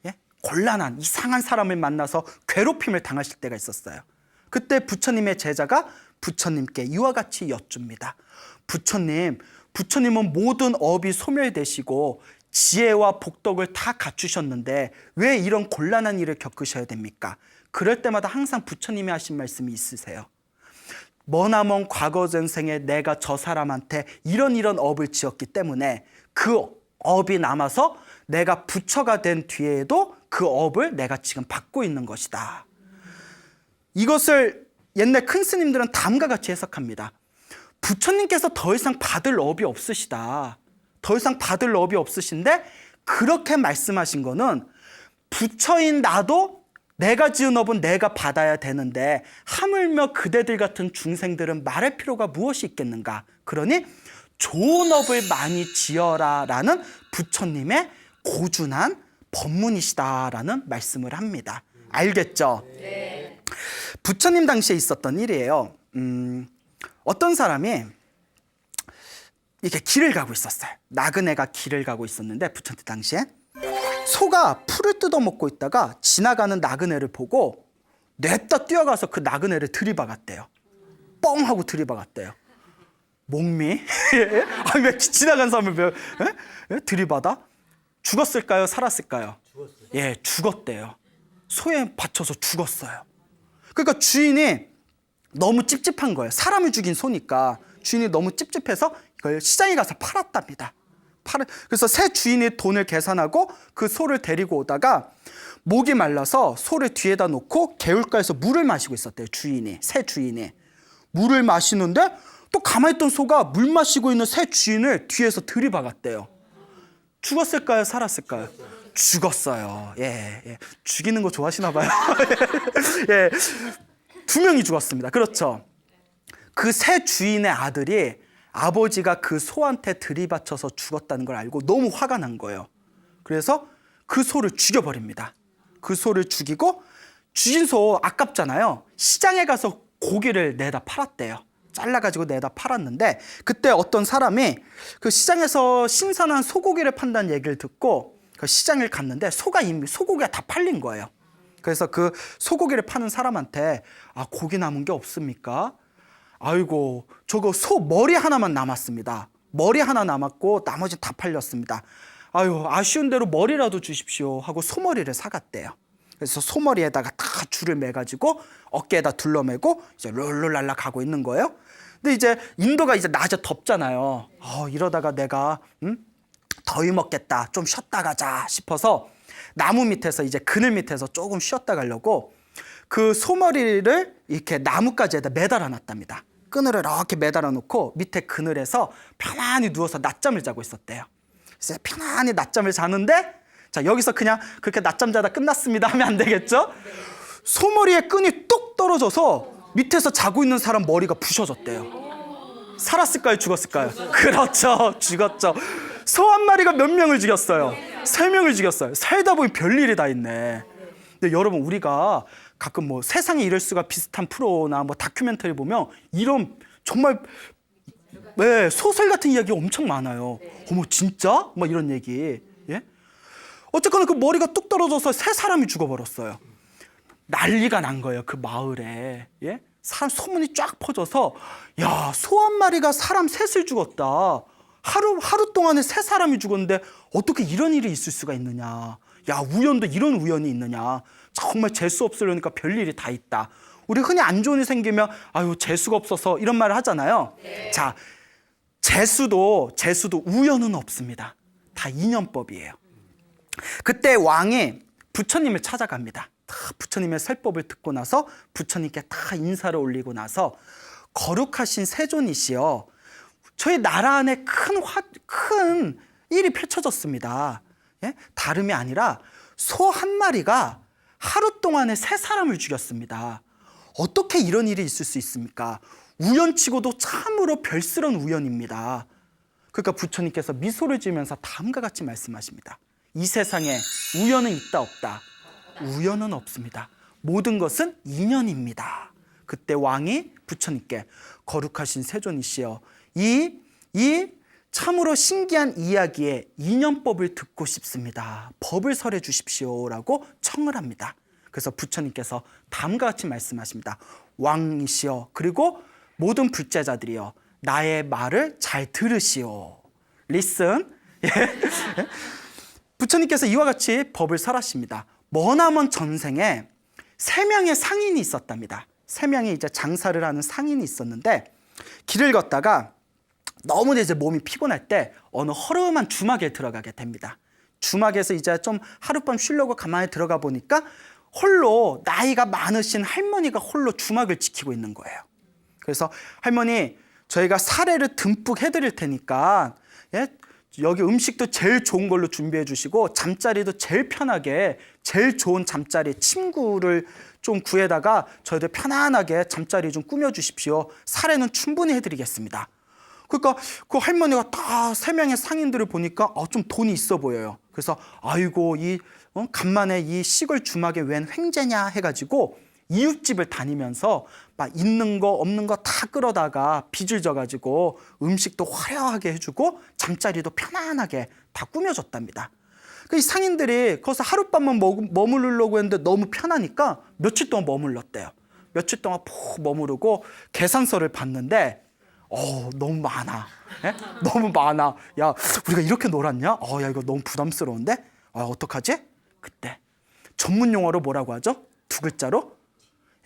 Speaker 1: 예? 곤란한 이상한 사람을 만나서 괴롭힘을 당하실 때가 있었어요. 그때 부처님의 제자가 부처님께 이와 같이 여쭙니다. 부처님은 모든 업이 소멸되시고 지혜와 복덕을 다 갖추셨는데 왜 이런 곤란한 일을 겪으셔야 됩니까? 그럴 때마다 항상 부처님이 하신 말씀이 있으세요. 머나먼 과거 전생에 내가 저 사람한테 이런 업을 지었기 때문에 그 업이 남아서 내가 부처가 된 뒤에도 그 업을 내가 지금 받고 있는 것이다. 이것을 옛날 큰 스님들은 다음과 같이 해석합니다. 부처님께서 더 이상 받을 업이 없으시다. 더 이상 받을 업이 없으신데 그렇게 말씀하신 거는 부처인 나도 내가 지은 업은 내가 받아야 되는데 하물며 그대들 같은 중생들은 말할 필요가 무엇이 있겠는가. 그러니 좋은 업을 많이 지어라 라는 부처님의 고준한 법문이시다라는 말씀을 합니다. 알겠죠? 네. 부처님 당시에 있었던 일이에요. 어떤 사람이 이렇게 길을 가고 있었어요. 나그네가 길을 가고 있었는데 부처님 당시에 소가 풀을 뜯어먹고 있다가 지나가는 나그네를 보고 냅다 뛰어가서 그 나그네를 들이박았대요. 뻥 하고 들이박았대요. 목미? 아니 왜 지나간 사람을 왜 들이받아? 죽었을까요? 살았을까요? 죽었어요. 예, 죽었대요. 소에 받쳐서 죽었어요. 그러니까 주인이 너무 찝찝한 거예요. 사람을 죽인 소니까 주인이 너무 찝찝해서 이걸 시장에 가서 팔았답니다. 그래서 새 주인이 돈을 계산하고 그 소를 데리고 오다가 목이 말라서 소를 뒤에다 놓고 개울가에서 물을 마시고 있었대요. 새 주인이 물을 마시는데 또 가만히 있던 소가 물 마시고 있는 새 주인을 뒤에서 들이박았대요. 죽었을까요? 살았을까요? 죽었어요. 예. 죽이는 거 좋아하시나 봐요. 예. 2명이 죽었습니다. 그렇죠. 그 새 주인의 아들이 아버지가 그 소한테 들이받쳐서 죽었다는 걸 알고 너무 화가 난 거예요. 그래서 그 소를 죽여버립니다. 그 소를 죽이고 죽인 소 아깝잖아요. 시장에 가서 고기를 내다 팔았대요. 잘라가지고 내다 팔았는데 그때 어떤 사람이 그 시장에서 신선한 소고기를 판다는 얘기를 듣고 그 시장을 갔는데 소고기가 다 팔린 거예요. 그래서 그 소고기를 파는 사람한테 고기 남은 게 없습니까? 아이고 저거 소 머리 하나만 남았습니다. 머리 하나 남았고 나머지 다 팔렸습니다. 아유 아쉬운 대로 머리라도 주십시오 하고 소머리를 사갔대요. 그래서 소머리에다가 다 줄을 매가지고 어깨에다 둘러매고 이제 롤롤랄라 가고 있는 거예요. 근데 이제 인도가 이제 낮에 덥잖아요. 이러다가 내가 더위 먹겠다. 좀 쉬었다 가자 싶어서 나무 밑에서 이제 그늘 밑에서 조금 쉬었다 가려고 그 소머리를 이렇게 나뭇가지에다 매달아 놨답니다. 끈을 이렇게 매달아 놓고 밑에 그늘에서 편안히 누워서 낮잠을 자고 있었대요. 그래서 편안히 낮잠을 자는데 자 여기서 그냥 그렇게 낮잠 자다 끝났습니다 하면 안 되겠죠? 소머리에 끈이 뚝 떨어져서 밑에서 자고 있는 사람 머리가 부셔졌대요. 살았을까요? 죽었을까요? 그렇죠. 죽었죠. 소 한 마리가 몇 명을 죽였어요? 3명을 죽였어요. 살다 보니 별일이 다 있네. 근데 여러분 우리가 가끔 뭐 세상에 이럴 수가 비슷한 프로나 뭐 다큐멘터리 보면 이런 정말 소설 같은 이야기 엄청 많아요. 어머 진짜? 막 이런 얘기. 예? 어쨌거나 그 머리가 뚝 떨어져서 3사람이 죽어버렸어요. 난리가 난 거예요. 그 마을에. 예? 소문이 쫙 퍼져서 야, 소 한 마리가 사람 셋을 죽었다. 하루 동안에 3사람이 죽었는데 어떻게 이런 일이 있을 수가 있느냐. 야, 우연도 이런 우연이 있느냐. 정말 재수 없으려니까 별일이 다 있다. 우리 흔히 안 좋은 일이 생기면 아유 재수가 없어서 이런 말을 하잖아요. 네. 자, 재수도 우연은 없습니다. 다 인연법이에요. 그때 왕이 부처님을 찾아갑니다. 부처님의 설법을 듣고 나서 부처님께 다 인사를 올리고 나서 거룩하신 세존이시여 저희 나라 안에 큰 일이 펼쳐졌습니다. 예? 다름이 아니라 소 한 마리가 하루 동안에 3사람을 죽였습니다. 어떻게 이런 일이 있을 수 있습니까? 우연치고도 참으로 별스런 우연입니다. 그러니까 부처님께서 미소를 지으면서 다음과 같이 말씀하십니다. 이 세상에 우연은 있다 없다. 우연은 없습니다. 모든 것은 인연입니다. 그때 왕이 부처님께 거룩하신 세존이시여 이 참으로 신기한 이야기의 인연법을 듣고 싶습니다. 법을 설해 주십시오라고 청을 합니다. 그래서 부처님께서 다음과 같이 말씀하십니다. 왕이시여 그리고 모든 불제자들이여 나의 말을 잘 들으시오. Listen. 부처님께서 이와 같이 법을 설하십니다. 머나먼 전생에 3명의 상인이 있었답니다. 3명이 이제 장사를 하는 상인이 있었는데 길을 걷다가 너무 이제 몸이 피곤할 때 어느 허름한 주막에 들어가게 됩니다. 주막에서 이제 좀 하룻밤 쉬려고 가만히 들어가 보니까 홀로 나이가 많으신 할머니가 홀로 주막을 지키고 있는 거예요. 그래서 할머니 저희가 사례를 듬뿍 해드릴 테니까 여기 음식도 제일 좋은 걸로 준비해 주시고 잠자리도 제일 편하게 제일 좋은 잠자리 침구를 좀 구해다가 저희들 편안하게 잠자리 좀 꾸며 주십시오. 사례는 충분히 해드리겠습니다. 그러니까 그 할머니가 다 3명의 상인들을 보니까 좀 돈이 있어 보여요. 그래서 아이고 간만에 이 시골 주막에 웬 횡재냐 해가지고 이웃집을 다니면서 막 있는 거 없는 거 다 끌어다가 빚을 져가지고 음식도 화려하게 해주고 잠자리도 편안하게 다 꾸며줬답니다. 이 상인들이 거기서 하룻밤만 머무르려고 했는데 너무 편하니까 며칠 동안 머물렀대요. 며칠 동안 푹 머무르고 계산서를 봤는데 너무 많아. 예? 너무 많아. 야, 우리가 이렇게 놀았냐? 야, 이거 너무 부담스러운데? 어떡하지? 그때 전문 용어로 뭐라고 하죠? 두 글자로?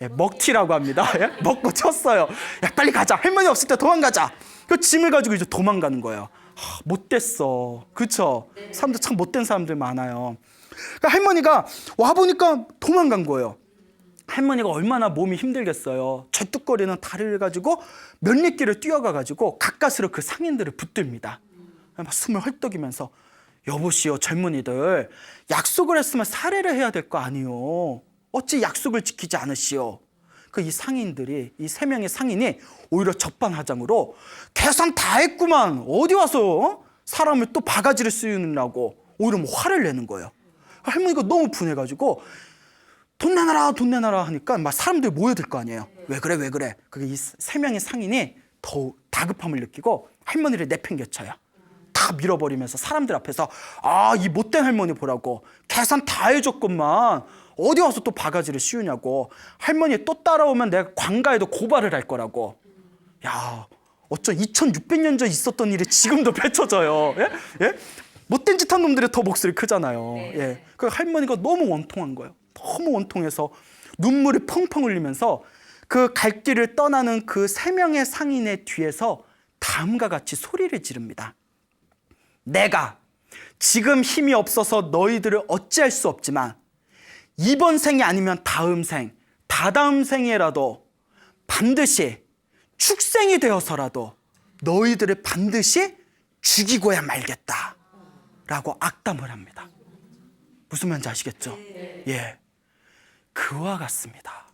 Speaker 1: 예, 먹튀라고 합니다. 예? 먹고 튀었어요. 야, 빨리 가자. 할머니 없을 때 도망가자. 그 짐을 가지고 이제 도망가는 거예요. 못됐어. 그쵸? 사람들 참 못된 사람들 많아요. 그러니까 할머니가 와보니까 도망간 거예요. 할머니가 얼마나 몸이 힘들겠어요. 절뚝거리는 다리를 가지고 몇리길을 뛰어가가지고 가까스로 그 상인들을 붙듭니다. 막 숨을 헐떡이면서 여보시오 젊은이들 약속을 했으면 살해를 해야 될 거 아니요. 어찌 약속을 지키지 않으시오. 이 상인들이 이 3명의 상인이 오히려 적반하장으로 계산 다 했구만. 어디 와서 사람을 또 바가지를 씌우느라고 오히려 화를 내는 거예요. 할머니가 너무 분해가지고 돈 내놔라 돈 내놔라 하니까 막 사람들이 모여들 거 아니에요. 왜 그래 왜 그래. 이 3명의 상인이 더 다급함을 느끼고 할머니를 내팽개쳐요. 다 밀어버리면서 사람들 앞에서 이 못된 할머니 보라고 계산 다 해줬건만 어디 와서 또 바가지를 씌우냐고. 할머니 또 따라오면 내가 관가에도 고발을 할 거라고. 야, 어쩜 2600년 전 있었던 일이 지금도 펼쳐져요. 예? 예? 못된 짓 한 놈들이 더 목소리 크잖아요. 예. 그 할머니가 너무 원통한 거예요. 너무 원통해서 눈물이 펑펑 흘리면서 그 갈 길을 떠나는 그 3명의 상인의 뒤에서 다음과 같이 소리를 지릅니다. 내가 지금 힘이 없어서 너희들을 어찌할 수 없지만 이번 생이 아니면 다음 생, 다다음 생에라도 반드시 축생이 되어서라도 너희들을 반드시 죽이고야 말겠다 라고 악담을 합니다. 무슨 말인지 아시겠죠? 예, 그와 같습니다.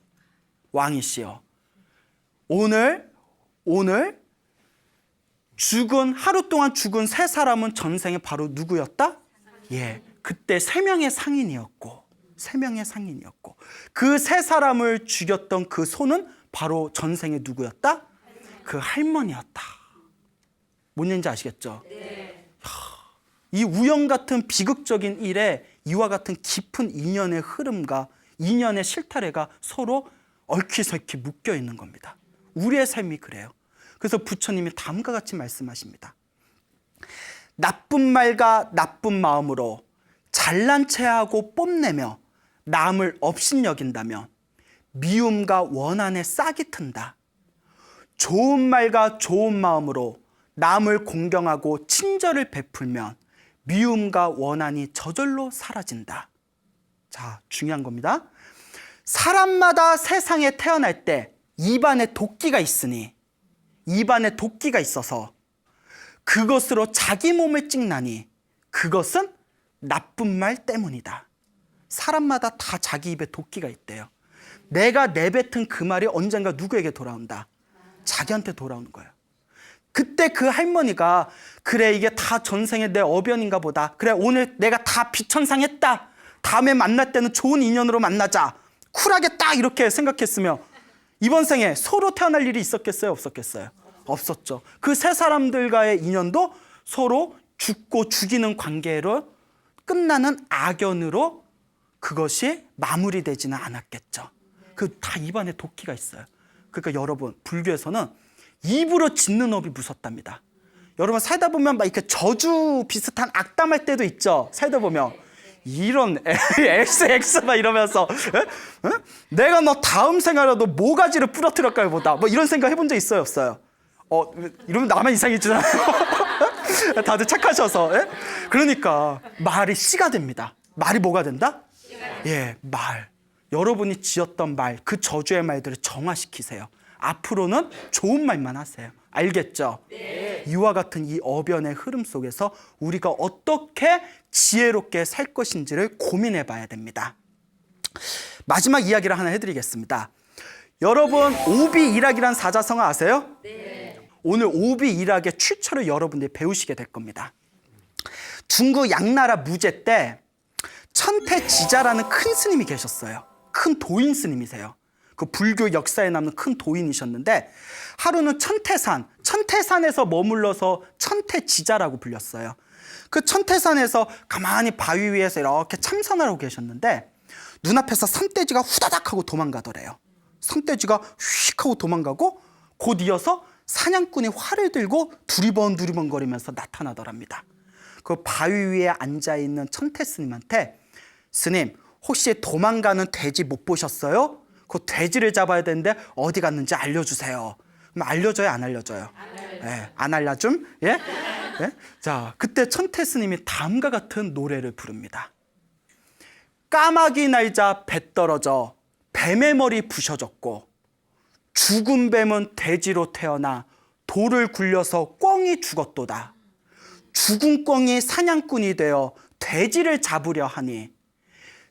Speaker 1: 왕이시여, 오늘 하루 동안 죽은 3사람은 전생에 바로 누구였다? 예, 그때 3명의 상인이었고 그 3사람을 죽였던 그 손은 바로 전생에 누구였다? 그 할머니였다. 뭔 얘기인지 아시겠죠? 이 우연 같은 비극적인 일에 이와 같은 깊은 인연의 흐름과 인연의 실타래가 서로 얽히설키 묶여 있는 겁니다. 우리의 삶이 그래요. 그래서 부처님이 다음과 같이 말씀하십니다. 나쁜 말과 나쁜 마음으로 잘난 체하고 뽐내며 남을 업신여긴다면 미움과 원한에 싹이 튼다. 좋은 말과 좋은 마음으로 남을 공경하고 친절을 베풀면 미움과 원한이 저절로 사라진다. 자, 중요한 겁니다. 사람마다 세상에 태어날 때 입안에 도끼가 있으니 입안에 도끼가 있어서 그것으로 자기 몸을 찍나니 그것은 나쁜 말 때문이다. 사람마다 다 자기 입에 도끼가 있대요. 내가 내뱉은 그 말이 언젠가 누구에게 돌아온다. 자기한테 돌아오는 거예요. 그때 그 할머니가 그래 이게 다 전생의 내 어변인가 보다. 그래 오늘 내가 다 비천상했다. 다음에 만날 때는 좋은 인연으로 만나자. 쿨하게 딱 이렇게 생각했으면 이번 생에 서로 태어날 일이 있었겠어요? 없었겠어요? 없었죠. 그 3사람들과의 인연도 서로 죽고 죽이는 관계로 끝나는 악연으로 그것이 마무리되지는 않았겠죠. 그 다 입안에 도끼가 있어요. 그러니까 여러분, 불교에서는 입으로 짓는 업이 무섭답니다. 여러분 살다 보면 막 이렇게 저주 비슷한 악담할 때도 있죠. 살다 보면 이런 XX 막 이러면서 내가 너 다음 생활에도 모가지를 부러뜨릴까요 보다 뭐 이런 생각 해본 적 있어요 없어요? 이러면 나만 이상해지잖아요. 다들 착하셔서. 예? 그러니까 말이 씨가 됩니다. 말이 뭐가 된다? 예, 말. 여러분이 지었던 말, 그 저주의 말들을 정화시키세요. 앞으로는 좋은 말만 하세요. 알겠죠? 네. 이와 같은 이 어변의 흐름 속에서 우리가 어떻게 지혜롭게 살 것인지를 고민해 봐야 됩니다. 마지막 이야기를 하나 해드리겠습니다. 여러분 오비일학이라는 사자성어 아세요? 네. 오늘 오비일학의 출처를 여러분들이 배우시게 될 겁니다. 중국 양나라 무제 때 천태지자라는 큰 스님이 계셨어요. 큰 도인 스님이세요. 그 불교 역사에 남는 큰 도인이셨는데 하루는 천태산에서 머물러서 천태지자라고 불렸어요. 그 천태산에서 가만히 바위 위에서 이렇게 참선하고 계셨는데 눈앞에서 산돼지가 후다닥 하고 도망가더래요. 산돼지가 휙 하고 도망가고 곧 이어서 사냥꾼이 활을 들고 두리번 거리면서 나타나더랍니다. 그 바위 위에 앉아있는 천태 스님한테 스님 혹시 도망가는 돼지 못 보셨어요? 그 돼지를 잡아야 되는데 어디 갔는지 알려주세요. 그럼 알려줘요 안 알려줘요? 안 알려줌? 예? 예? 자, 그때 천태 스님이 다음과 같은 노래를 부릅니다. 까마귀 날자 배 떨어져 뱀의 머리 부셔졌고 죽은 뱀은 돼지로 태어나 돌을 굴려서 꿩이 죽었도다. 죽은 꿩이 사냥꾼이 되어 돼지를 잡으려 하니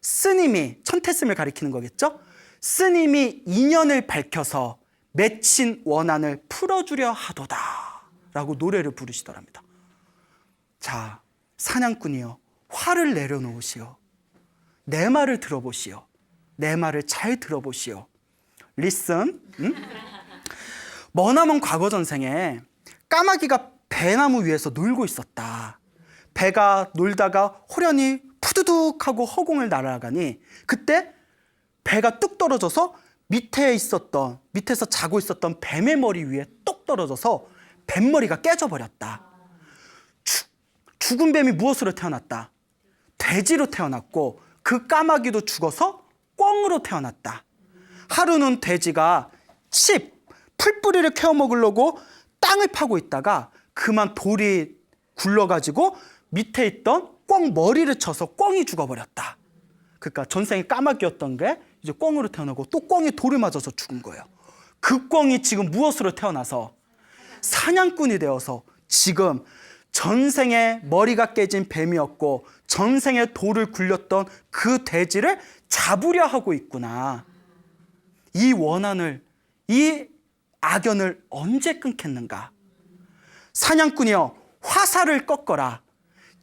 Speaker 1: 스님이, 천태스님을 가리키는 거겠죠? 스님이 인연을 밝혀서 맺힌 원한을 풀어주려 하도다 라고 노래를 부르시더랍니다. 자, 사냥꾼이여 화를 내려놓으시오. 내 말을 들어보시오. 내 말을 잘 들어보시오. Listen. 머나먼 과거 전생에 까마귀가 배나무 위에서 놀고 있었다. 배가 놀다가 호련히 푸두둑하고 허공을 날아가니 그때 배가 뚝 떨어져서 밑에서 자고 있었던 뱀의 머리 위에 똑 떨어져서 뱀머리가 깨져버렸다. 죽은 뱀이 무엇으로 태어났다? 돼지로 태어났고 그 까마귀도 죽어서 꿩으로 태어났다. 하루는 돼지가 풀뿌리를 캐어 먹으려고 땅을 파고 있다가 그만 돌이 굴러가지고 밑에 있던 꿩 머리를 쳐서 꿩이 죽어버렸다. 그러니까 전생에 까마귀였던 게 이제 꿩으로 태어나고 또 꿩이 돌을 맞아서 죽은 거예요. 그 꿩이 지금 무엇으로 태어나서 사냥꾼이 되어서 지금 전생에 머리가 깨진 뱀이었고 전생에 돌을 굴렸던 그 돼지를 잡으려 하고 있구나. 이 원한을, 이 악연을 언제 끊겠는가? 사냥꾼이여 화살을 꺾어라.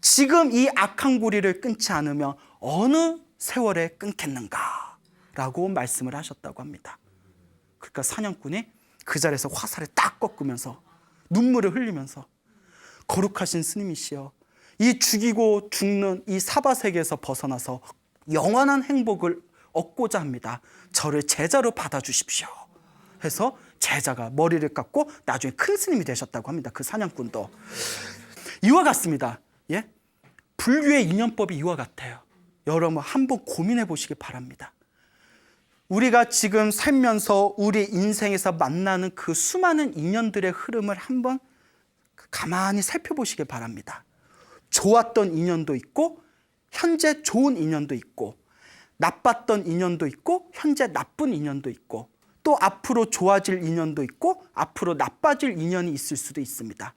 Speaker 1: 지금 이 악한 고리를 끊지 않으면 어느 세월에 끊겠는가? 라고 말씀을 하셨다고 합니다. 그러니까 사냥꾼이 그 자리에서 화살을 딱 꺾으면서 눈물을 흘리면서 거룩하신 스님이시여, 이 죽이고 죽는 이 사바세계에서 벗어나서 영원한 행복을 얻고자 합니다. 저를 제자로 받아주십시오. 해서 제자가 머리를 깎고 나중에 큰 스님이 되셨다고 합니다. 그 사냥꾼도. 이와 같습니다. 예? 불교의 인연법이 이와 같아요. 여러분 한번 고민해 보시기 바랍니다. 우리가 지금 살면서 우리 인생에서 만나는 그 수많은 인연들의 흐름을 한번 가만히 살펴보시기 바랍니다. 좋았던 인연도 있고 현재 좋은 인연도 있고 나빴던 인연도 있고 현재 나쁜 인연도 있고 또 앞으로 좋아질 인연도 있고 앞으로 나빠질 인연이 있을 수도 있습니다.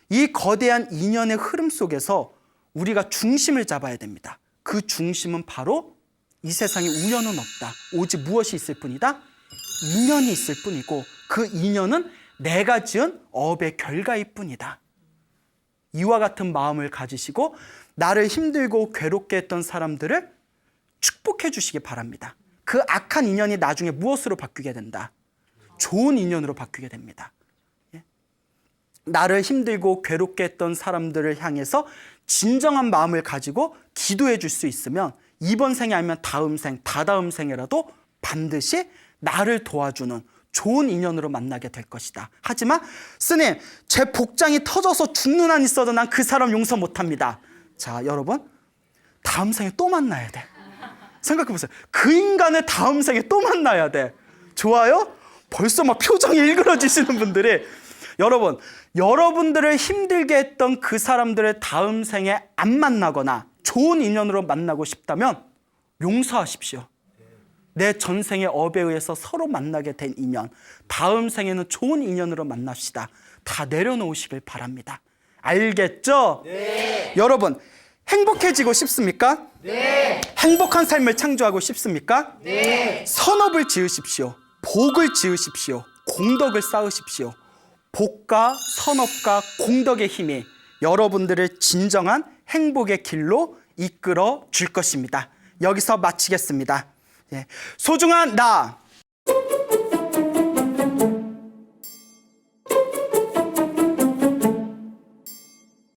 Speaker 1: 이 거대한 인연의 흐름 속에서 우리가 중심을 잡아야 됩니다. 그 중심은 바로 이 세상에 우연은 없다. 오직 무엇이 있을 뿐이다? 인연이 있을 뿐이고 그 인연은 내가 지은 업의 결과일 뿐이다. 이와 같은 마음을 가지시고 나를 힘들고 괴롭게 했던 사람들을 축복해 주시기 바랍니다. 그 악한 인연이 나중에 무엇으로 바뀌게 된다? 좋은 인연으로 바뀌게 됩니다. 나를 힘들고 괴롭게 했던 사람들을 향해서 진정한 마음을 가지고 기도해 줄 수 있으면 이번 생이 아니면 다음 생, 다다음 생에라도 반드시 나를 도와주는 좋은 인연으로 만나게 될 것이다. 하지만 스님, 제 복장이 터져서 죽는 한 있어도 난 그 사람 용서 못합니다. 자, 여러분, 다음 생에 또 만나야 돼. 생각해 보세요. 그 인간을 다음 생에 또 만나야 돼. 좋아요? 벌써 막 표정이 일그러지시는 분들이, 여러분, 여러분들을 힘들게 했던 그 사람들을 다음 생에 안 만나거나 좋은 인연으로 만나고 싶다면 용서하십시오. 내 전생의 업에 의해서 서로 만나게 된 인연, 다음 생에는 좋은 인연으로 만납시다. 다 내려놓으시길 바랍니다. 알겠죠? 네. 여러분, 행복해지고 싶습니까? 네. 행복한 삶을 창조하고 싶습니까? 네. 선업을 지으십시오. 복을 지으십시오. 공덕을 쌓으십시오. 복과 선업과 공덕의 힘이 여러분들을 진정한 행복의 길로 이끌어 줄 것입니다. 여기서 마치겠습니다. 소중한 나